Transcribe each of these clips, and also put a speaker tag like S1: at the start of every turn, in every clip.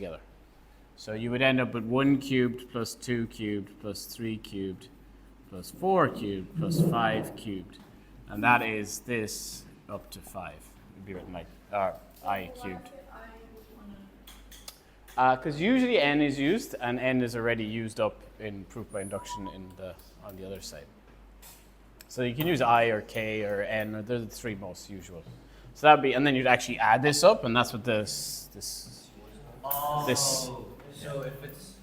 S1: together. So you would end up with 1 cubed plus 2 cubed plus 3 cubed plus 4 cubed plus 5 cubed. And that is this up to 5. It would be written like I cubed. Because usually n is used, and n is already used up in proof by induction on the other side. So you can use I or k or n, or they're the three most usual. So that would be, and then you'd actually add this up, and that's what this.
S2: So if it's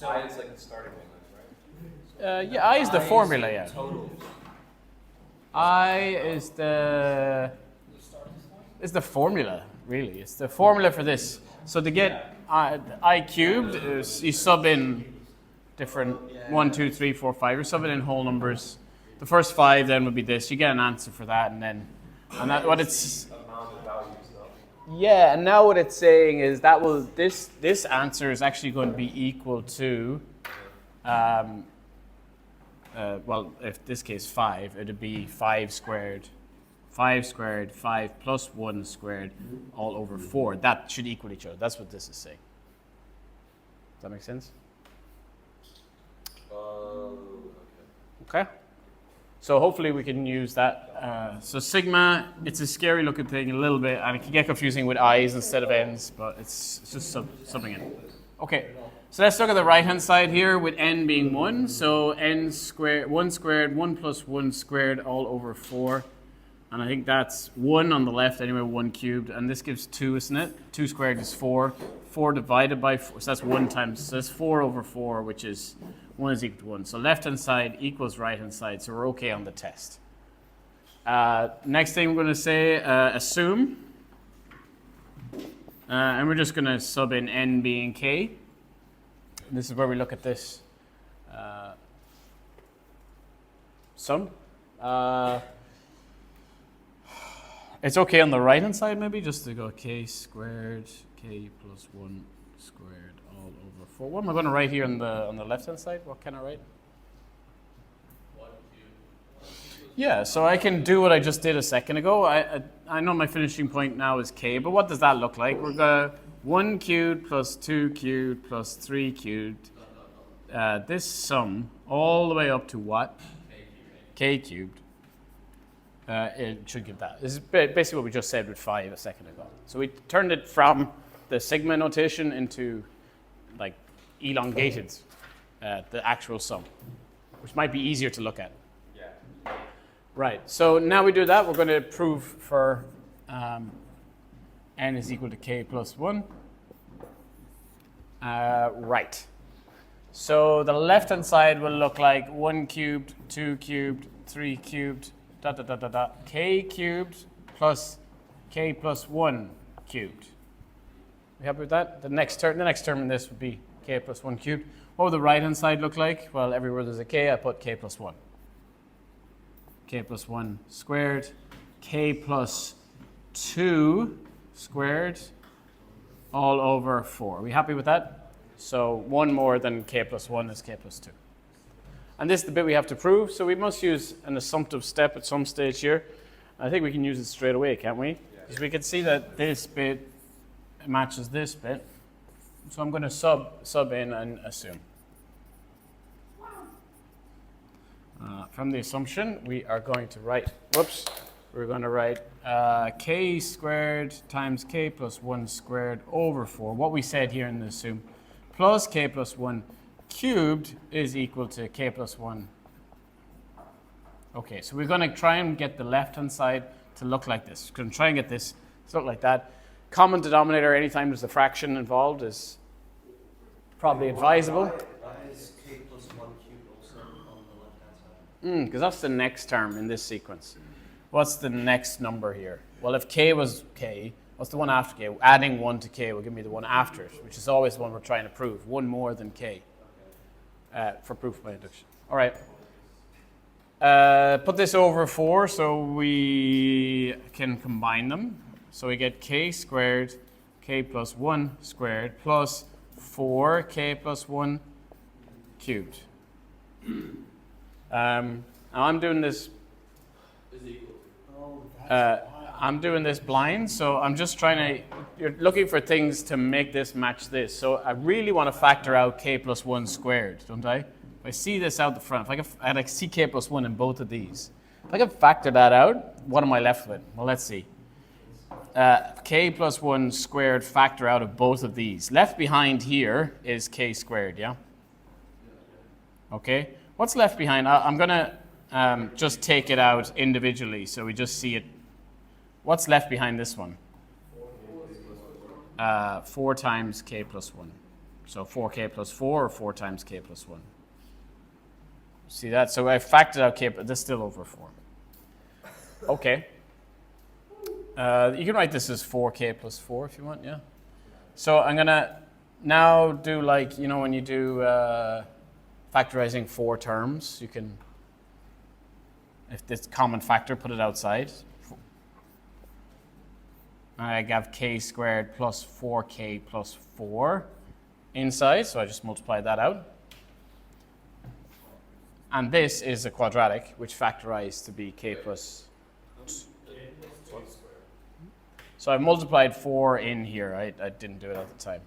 S3: I is like the starting one, right?
S1: Yeah, I is the formula, yeah.
S2: total.
S1: I is the formula, really. It's the formula for this. So to get I cubed, is you sub in different 1, 2, 3, 4, 5. You sub it in whole numbers. The first 5 then would be this. You get an answer for that, and that what it's.
S3: Amount of values though.
S1: Yeah, and now what it's saying is that this answer is actually going to be equal to. Well, if this case 5, it'd be 5 squared, 5 plus 1 squared, all over 4. That should equal each other. That's what this is saying. Does that make sense? Okay. So hopefully we can use that. So sigma, it's a scary looking thing a little bit, and it can get confusing with i's instead of n's, but it's just subbing in. Okay. So let's look at the right-hand side here with n being 1. So n squared, 1 squared, 1 plus 1 squared all over 4. And I think that's 1 on the left anyway, 1 cubed. And this gives 2, isn't it? 2 squared is 4. 4 divided by 4, so that's 1 times, so that's 4 over 4, which is 1 is equal to 1. So left-hand side equals right-hand side, so we're okay on the test. Next thing we're going to say, assume. And we're just going to sub in n being k. This is where we look at this sum. It's okay on the right-hand side, maybe, just to go k squared, k plus 1 squared all over 4. What am I going to write here on the left-hand side? What can I write? Yeah, so I can do what I just did a second ago. I know my finishing point now is k, but what does that look like? We're going to 1 cubed plus 2 cubed plus 3 cubed. This sum all the way up to what? K cubed. It should give that. This is basically what we just said with 5 a second ago. So we turned it from the sigma notation into like elongated the actual sum, which might be easier to look at.
S3: Yeah.
S1: Right, so now we do that, we're going to prove for n is equal to k plus 1. Right. So the left-hand side will look like 1 cubed, 2 cubed, 3 cubed, k cubed plus k plus 1 cubed. We happy with that? The next term in this would be k plus 1 cubed. What would the right-hand side look like? Well, everywhere there's a k, I put k plus 1. K plus 1 squared, k plus 2 squared, all over 4. Are we happy with that? So 1 more than k plus 1 is k plus 2. And this is the bit we have to prove, so we must use an assumptive step at some stage here. I think we can use it straight away, can't we? Because we can see that this bit matches this bit. So I'm going to sub in and assume. From the assumption, we are going to write, we're going to write k squared times k plus 1 squared over 4. What we said here in the assume, plus k plus 1 cubed is equal to k plus 1. Okay, so we're going to try and get the left-hand side to look like this. We're going to try and get this to look like that. Common denominator anytime there's a fraction involved is probably advisable.
S2: Why is k plus 1 cubed also on the left-hand side?
S1: Because that's the next term in this sequence. What's the next number here? Well, if k was k, what's the one after k? Adding 1 to k will give me the one after it, which is always the one we're trying to prove. 1 more than k for proof by induction. All right. Put this over 4 so we can combine them. So we get k squared, k plus 1 squared, plus 4k plus 1 cubed. Now I'm doing this.
S2: Oh, that's why
S1: I'm doing this blind, so I'm just trying to, you're looking for things to make this match this. So I really want to factor out k plus 1 squared, don't I? If I see this out the front, if I can see k plus 1 in both of these, if I can factor that out, what am I left with? Well, let's see. K plus 1 squared factor out of both of these. Left behind here is k squared, yeah? Okay. What's left behind? I'm going to just take it out individually so we just see it. What's left behind this one? 4 times k plus 1. So 4k plus 4 or 4 times k plus 1. See that? So I factored out k, but this is still over 4. Okay. You can write this as 4k plus 4 if you want, yeah? So I'm going to now do like, you know, when you do factorizing 4 terms, you can, if it's common factor, put it outside. I have k squared plus 4k plus 4 inside, so I just multiply that out. And this is a quadratic, which factorized to be k plus. So I multiplied 4 in here. I didn't do it at the time.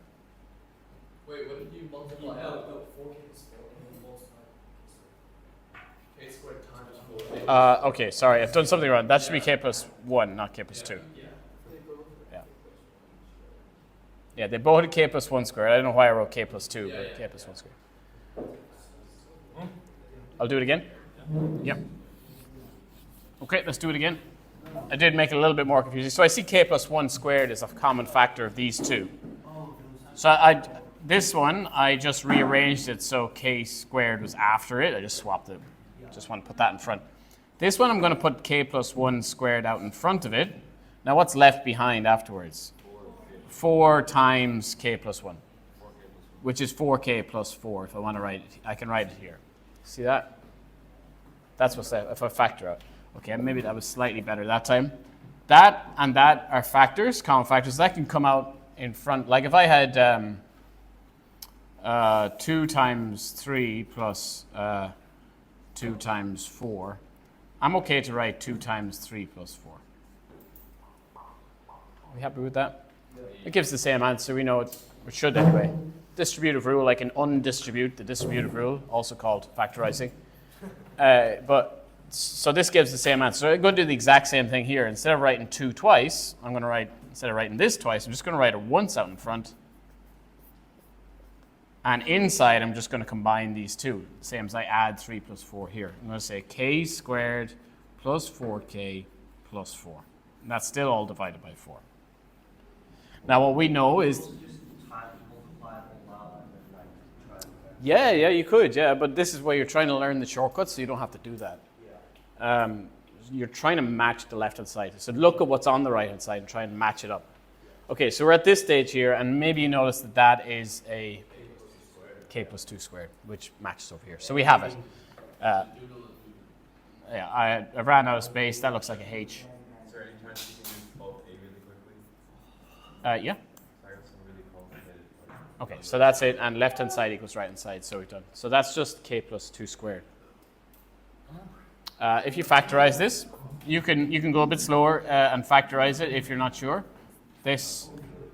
S4: Wait, what did you multiply out? No, 4k is 4 and then multiply. K squared times 4.
S1: Okay, sorry, I've done something wrong. That should be k plus 1, not k plus 2.
S4: Yeah.
S1: Yeah, they both had k plus 1 squared. I don't know why I wrote k plus 2, but k plus 1 squared. I'll do it again? Yeah. Okay, let's do it again. I did make it a little bit more confusing. So I see k plus 1 squared is a common factor of these two. So this one, I just rearranged it so k squared was after it. I just swapped it. Just want to put that in front. This one, I'm going to put k plus 1 squared out in front of it. Now what's left behind afterwards? 4 times k plus 1, which is 4k plus 4. If I want to write it, I can write it here. See that? That's what's left if I factor out. Okay, maybe that was slightly better that time. That and that are factors, common factors. That can come out in front. Like if I had 2 times 3 plus 2 times 4, I'm okay to write 2 times 3 plus 4. Are we happy with that? It gives the same answer. We know it should anyway. Distributive rule, like an undistribute, the distributive rule, also called factorizing. So this gives the same answer. So I'm going to do the exact same thing here. Instead of writing 2 twice, I'm going to write, instead of writing this twice, I'm just going to write it once out in front. And inside, I'm just going to combine these two, same as I add 3 plus 4 here. I'm going to say k squared plus 4k plus 4. And that's still all divided by 4. Now what we know is... Yeah, you could, yeah, but this is where you're trying to learn the shortcuts, so you don't have to do that. You're trying to match the left-hand side. So look at what's on the right-hand side and try and match it up. Okay, so we're at this stage here, and maybe you notice that that is a k plus 2 squared, which matches over here. So we have it. Yeah, I ran out of space. That looks like a H.
S3: Is there any chance you can use both A really quickly?
S1: Yeah.
S3: I got some really complicated.
S1: Okay, so that's it, and left-hand side equals right-hand side, so we're done. So that's just k plus 2 squared. If you factorize this, you can go a bit slower and factorize it if you're not sure. This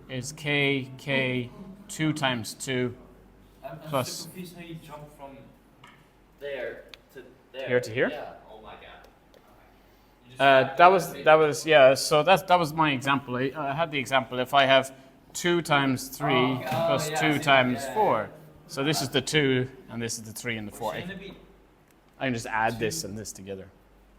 S1: is k 2 times 2 plus...
S5: I'm so confused how you jump from there to there.
S1: Here to here?
S5: Yeah. Oh my god.
S1: That was yeah. So that was my example. I had the example. If I have 2 times 3 plus 2 times 4, so this is the 2 and this is the 3 and the 4. I can just add this and this together.